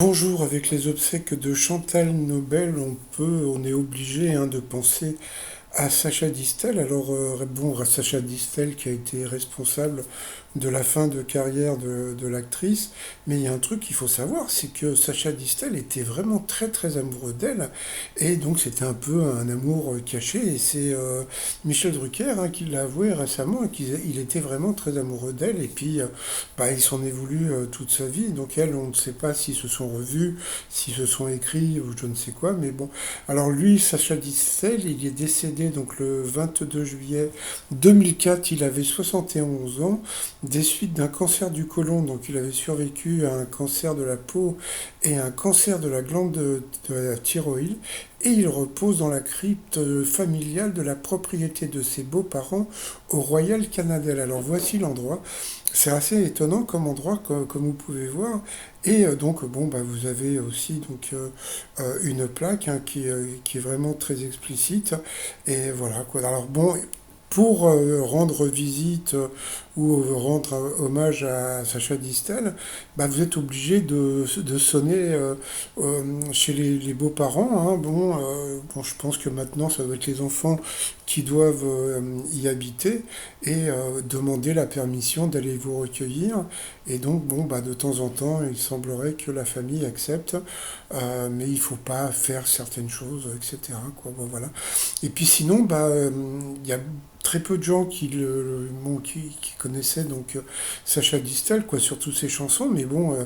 Bonjour, avec les obsèques de Chantal Nobel, on est obligé de penser à Sacha Distel. Alors, bon, Sacha Distel qui a été responsable de la fin de carrière de l'actrice, mais il y a un truc qu'il faut savoir, c'est que Sacha Distel était vraiment très très amoureux d'elle, et donc c'était un peu un amour caché, et c'est Michel Drucker qui l'a avoué récemment, et qu'il il était vraiment très amoureux d'elle, et puis bah, il s'en est voulu toute sa vie, donc elle, on ne sait pas s'ils se sont revus, s'ils se sont écrits, ou je ne sais quoi, mais bon. Alors lui, Sacha Distel, il est décédé donc le 22 juillet 2004, il avait 71 ans, des suites d'un cancer du côlon, donc il avait survécu à un cancer de la peau et un cancer de la glande de la thyroïde, et il repose dans la crypte familiale de la propriété de ses beaux-parents au Royal Canadell. Alors voici l'endroit. C'est assez étonnant comme endroit, comme vous pouvez voir. Et donc, bon, bah, vous avez aussi une plaque qui est vraiment très explicite. Et voilà quoi. Alors bon, pour rendre visite ou rendre hommage à Sacha Distel, bah, vous êtes obligé de sonner chez les beaux-parents. Bon, je pense que maintenant, ça doit être les enfants qui doivent y habiter et demander la permission d'aller vous recueillir. Et donc, bon, bah, de temps en temps, il semblerait que la famille accepte, mais il faut pas faire certaines choses, etc. Quoi, bon, voilà. Et puis sinon, bah, il y a très peu de gens bon, qui connaissaient Sacha Distel, quoi, surtout ses chansons. Mais bon,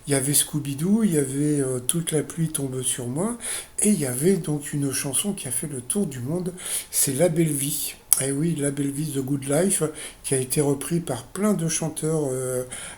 il y avait Scooby-Doo, il y avait Toute la pluie tombe sur moi, et il y avait donc une chanson qui a fait le tour du monde, c'est La Belle Vie. Et oui, La Belle Vie, The Good Life, qui a été repris par plein de chanteurs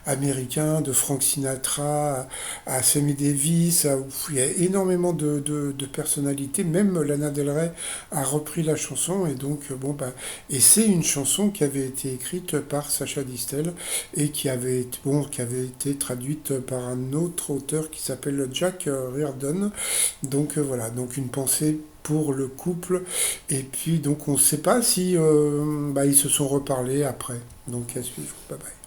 américains, de Frank Sinatra à Sammy Davis. Il y a énormément de personnalités. Même Lana Del Rey a repris la chanson. Et donc, bon, bah, et c'est une chanson qui avait été écrite par Sacha Distel et qui avait été traduite par un autre auteur qui s'appelle Jack Riordan. Donc voilà, donc une pensée pour le couple. Et puis donc on ne sait pas si bah, ils se sont reparlés après. Donc à suivre. Bye bye.